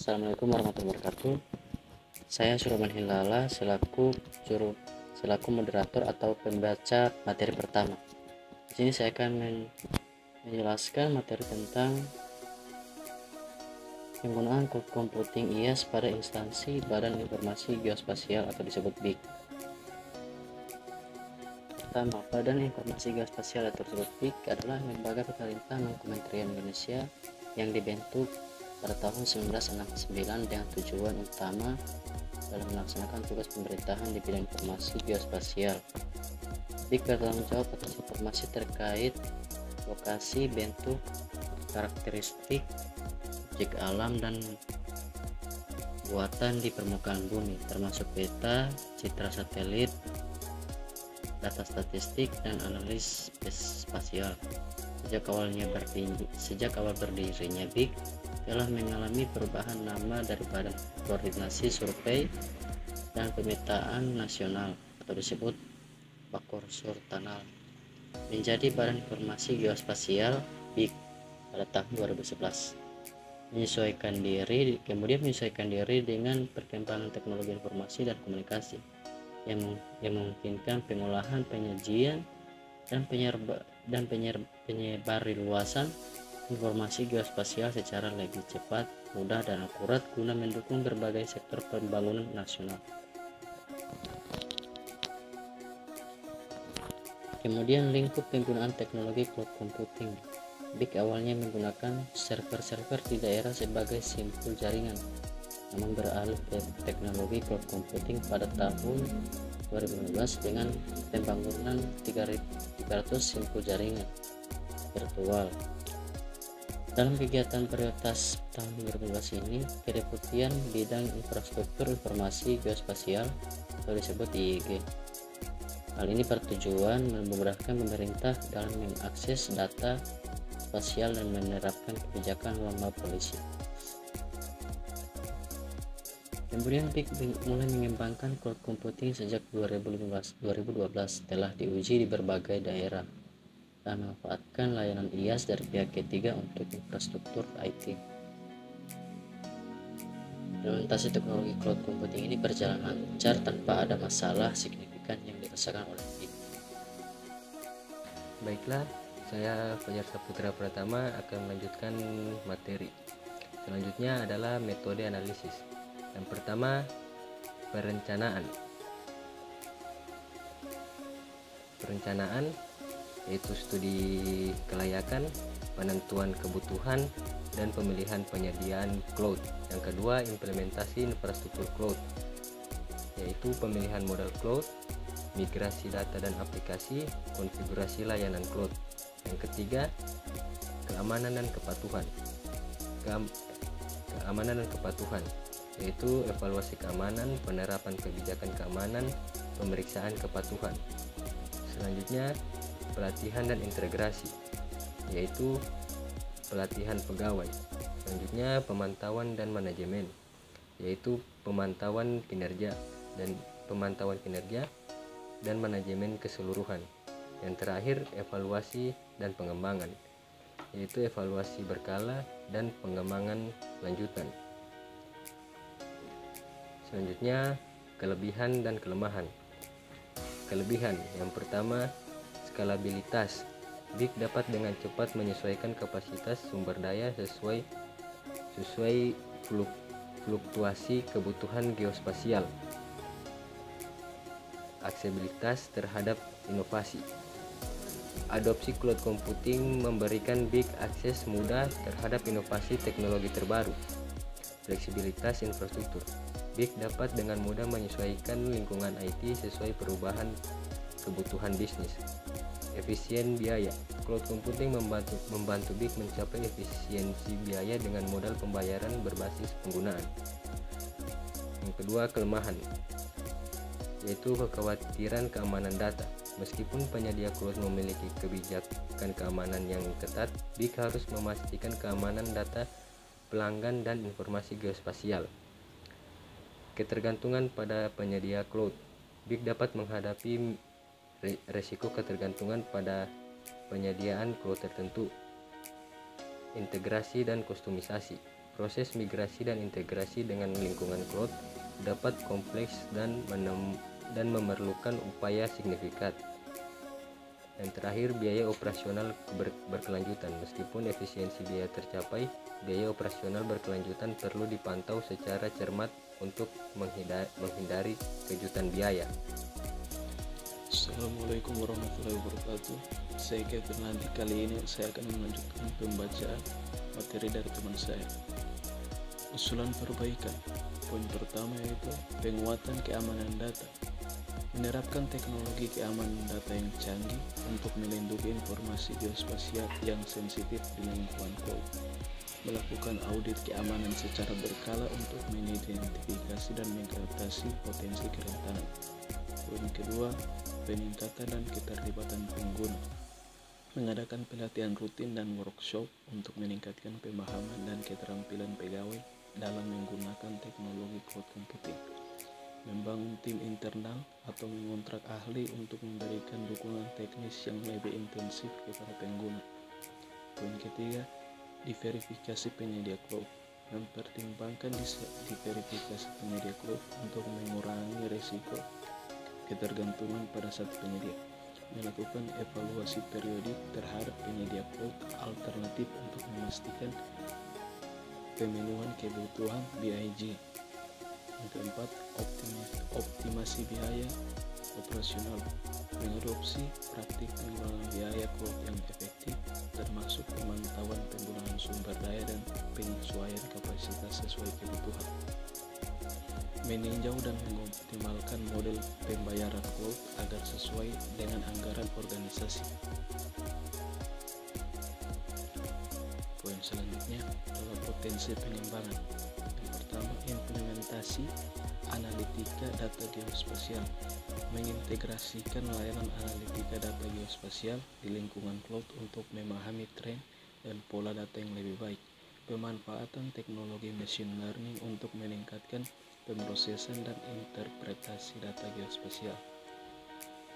Assalamualaikum warahmatullahi wabarakatuh. Saya Surman Hilala selaku moderator atau pembaca materi pertama. Di sini saya akan menjelaskan materi tentang penggunaan cloud computing IaaS pada instansi Badan Informasi Geospasial atau disebut BIG. Pertama, Badan Informasi Geospasial atau disebut BIG adalah lembaga pemerintah non-kementerian Indonesia yang dibentuk pada tahun 1969 dengan tujuan utama dalam melaksanakan tugas pemerintahan di bidang informasi geospasial. BIG bertanggung jawab atas informasi terkait lokasi, bentuk, karakteristik, objek alam dan buatan di permukaan bumi, termasuk peta, citra satelit, data statistik, dan analis spasial. Sejak awal berdirinya BIG telah mengalami perubahan nama dari Badan Koordinasi Survei dan Pemetaan Nasional atau disebut Bakorsurtanal menjadi Badan Informasi Geospasial BIG pada tahun 2011. Kemudian menyesuaikan diri dengan perkembangan teknologi informasi dan komunikasi yang memungkinkan pengolahan, penyajian, dan penyebarluasan informasi geospasial secara lebih cepat, mudah, dan akurat guna mendukung berbagai sektor pembangunan nasional. Kemudian lingkup penggunaan teknologi cloud computing. BIG awalnya menggunakan server-server di daerah sebagai simpul jaringan, namun beralih ke teknologi cloud computing pada tahun 2015 dengan pembangunan 300 simpul jaringan virtual. Dalam kegiatan prioritas tahun 2015 ini, Kedeputian Bidang Infrastruktur Informasi Geospasial atau disebut IIG. Hal ini bertujuan memudahkan pemerintah dalam mengakses data spasial dan menerapkan kebijakan lomba polisi. Kemudian BIG mulai mengembangkan cloud computing sejak 2012 telah diuji di berbagai daerah dan memanfaatkan layanan IaaS dari pihak ketiga untuk infrastruktur IT. Implementasi teknologi cloud computing ini berjalan lancar tanpa ada masalah signifikan yang dirasakan oleh BIG. Baiklah, saya Fajar Saputra Pratama akan melanjutkan materi. Selanjutnya adalah metode analisis. Yang pertama, perencanaan. Perencanaan yaitu studi kelayakan, penentuan kebutuhan, dan pemilihan penyediaan cloud. Yang kedua, implementasi infrastruktur cloud, yaitu pemilihan modal cloud, migrasi data dan aplikasi, konfigurasi layanan cloud. Yang ketiga, keamanan dan kepatuhan. Keamanan dan kepatuhan yaitu evaluasi keamanan, penerapan kebijakan keamanan, pemeriksaan kepatuhan. Selanjutnya, pelatihan dan integrasi, yaitu pelatihan pegawai. Selanjutnya, pemantauan dan manajemen, yaitu pemantauan kinerja dan manajemen keseluruhan. Yang terakhir, evaluasi dan pengembangan, yaitu evaluasi berkala dan pengembangan lanjutan. Selanjutnya, kelebihan dan kelemahan. Kelebihan yang pertama, skalabilitas. BIG dapat dengan cepat menyesuaikan kapasitas sumber daya sesuai fluktuasi kebutuhan geospasial. Aksesibilitas terhadap inovasi. Adopsi cloud computing memberikan BIG akses mudah terhadap inovasi teknologi terbaru. Fleksibilitas infrastruktur. BIG dapat dengan mudah menyesuaikan lingkungan IT sesuai perubahan kebutuhan bisnis. Efisien biaya. Cloud computing membantu BIG mencapai efisiensi biaya dengan modal pembayaran berbasis penggunaan. Yang kedua, kelemahan, yaitu kekhawatiran keamanan data. Meskipun penyedia cloud memiliki kebijakan keamanan yang ketat, BIG harus memastikan keamanan data pelanggan dan informasi geospasial. Ketergantungan pada penyedia cloud. BIG dapat menghadapi resiko ketergantungan pada penyediaan cloud tertentu. Integrasi dan kustomisasi. proses migrasi dan integrasi dengan lingkungan cloud dapat kompleks dan memerlukan upaya signifikan. Dan terakhir, biaya operasional berkelanjutan. Meskipun efisiensi biaya tercapai, biaya operasional berkelanjutan perlu dipantau secara cermat untuk menghindari kejutan biaya. Assalamualaikum warahmatullahi wabarakatuh. Saya Kevin Landi. Kali ini saya akan melanjutkan pembacaan materi dari teman saya. Usulan perbaikan. Poin pertama yaitu penguatan keamanan data. Menerapkan teknologi keamanan data yang canggih untuk melindungi informasi geospasial yang sensitif di lingkungan cloud. Melakukan audit keamanan secara berkala untuk mengidentifikasi dan mengatasi potensi kerentanan. Poin kedua, peningkatan dan keterlibatan pengguna. Mengadakan pelatihan rutin dan workshop untuk meningkatkan pemahaman dan keterampilan pegawai dalam menggunakan teknologi cloud computing. Membangun tim internal atau mengontrak ahli untuk memberikan dukungan teknis yang lebih intensif kepada pengguna. Poin ketiga, diverifikasi penyedia cloud. Mempertimbangkan diverifikasi penyedia cloud untuk mengurangi risiko ketergantungan pada satu penyedia. Melakukan evaluasi periodik terhadap penyedia cloud alternatif untuk memastikan pemenuhan kebutuhan BIG. Yang keempat, optimasi biaya operasional. Mengadopsi praktik pengelolaan biaya cloud yang efektif, termasuk pemantauan penggunaan sumber daya dan penyesuaian kapasitas sesuai kebutuhan. Meninjau dan mengoptimalkan model pembayaran cloud agar sesuai dengan anggaran organisasi. Poin selanjutnya adalah potensi pengembangan. Yang pertama, implementasi analitika data geospasial. Mengintegrasikan layanan analitika data geospasial di lingkungan cloud untuk memahami tren dan pola data yang lebih baik. Pemanfaatan teknologi machine learning untuk meningkatkan pemrosesan dan interpretasi data geospasial.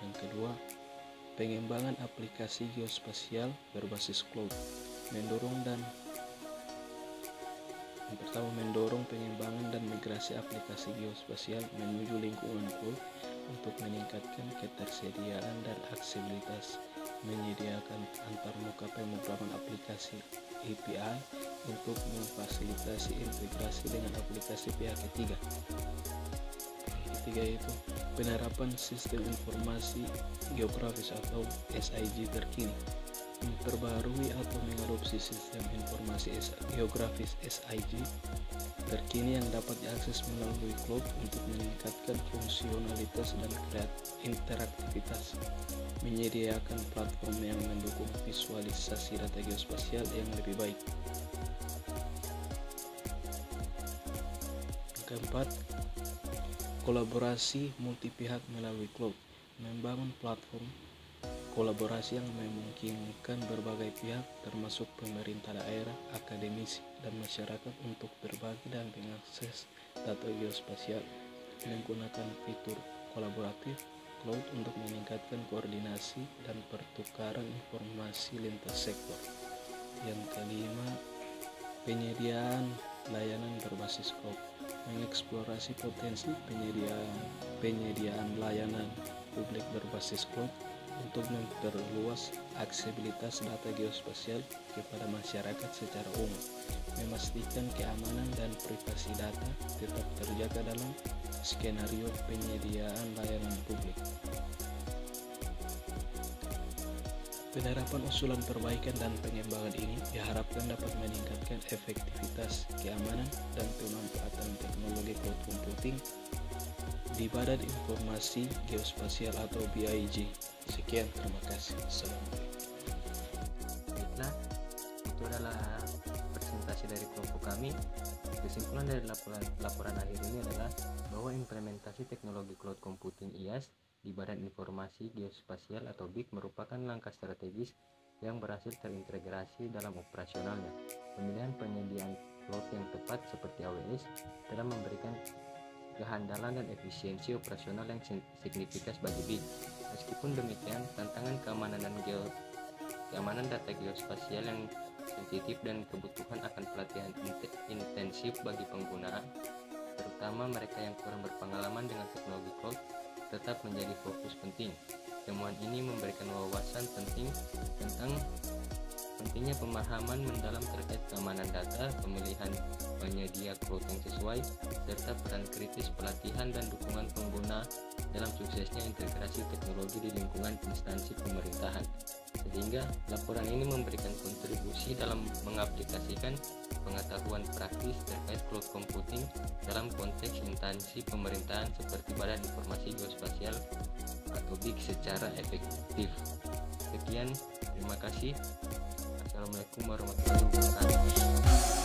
Yang kedua, pengembangan aplikasi geospasial berbasis cloud. Mendorong pengembangan dan migrasi aplikasi geospasial menuju lingkungan cloud untuk meningkatkan ketersediaan dan aksesibilitas. Menyediakan antarmuka pemrograman aplikasi API untuk memfasilitasi integrasi dengan aplikasi pihak ketiga. Ketiga itu penerapan sistem informasi geografis atau SIG terkini. Memperbarui atau mengadopsi sistem informasi geografis SIG terkini yang dapat diakses melalui cloud untuk meningkatkan fungsionalitas dan interaktivitas. Menyediakan platform yang mendukung visualisasi data geospasial yang lebih baik. Yang keempat, kolaborasi multipihak melalui cloud. Membangun platform kolaborasi yang memungkinkan berbagai pihak termasuk pemerintah daerah, akademisi, dan masyarakat untuk berbagi dan mengakses data geospasial. Menggunakan fitur kolaboratif cloud untuk meningkatkan koordinasi dan pertukaran informasi lintas sektor. Yang kelima, penyediaan layanan berbasis cloud. Mengeksplorasi potensi penyediaan layanan publik berbasis cloud untuk memperluas aksesibilitas data geospasial kepada masyarakat secara umum, memastikan keamanan dan privasi data tetap terjaga dalam skenario penyediaan layanan publik. Penerapan usulan perbaikan dan pengembangan ini diharapkan dapat meningkatkan efektivitas, keamanan, dan pemanfaatan teknologi cloud computing di Badan Informasi Geospasial atau BIG. Sekian, terima kasih. Assalamualaikum. Baiklah, itu adalah presentasi dari kelompok kami. Kesimpulan dari laporan akhir ini adalah bahwa implementasi teknologi cloud computing IaaS di Badan Informasi Geospasial atau BIG merupakan langkah strategis yang berhasil terintegrasi dalam operasionalnya. Pemilihan penyediaan cloud yang tepat seperti AWS dalam memberikan kehandalan dan efisiensi operasional yang signifikan bagi BIG. Meskipun demikian, tantangan keamanan data geospasial yang sensitif dan kebutuhan akan pelatihan intensif bagi pengguna, terutama mereka yang kurang berpengalaman dengan teknologi cloud, tetap menjadi fokus penting. Temuan ini memberikan wawasan penting tentang pentingnya pemahaman mendalam terkait keamanan data, pemilihan penyedia cloud yang sesuai, serta peran kritis pelatihan dan dukungan pengguna dalam suksesnya integrasi teknologi di lingkungan instansi pemerintahan. Sehingga laporan ini memberikan kontribusi dalam mengaplikasikan pengetahuan praktis terkait cloud computing dalam konteks instansi pemerintahan seperti Badan Informasi Geospasial atau BIG secara efektif. Sekian, terima kasih. Assalamualaikum warahmatullahi wabarakatuh.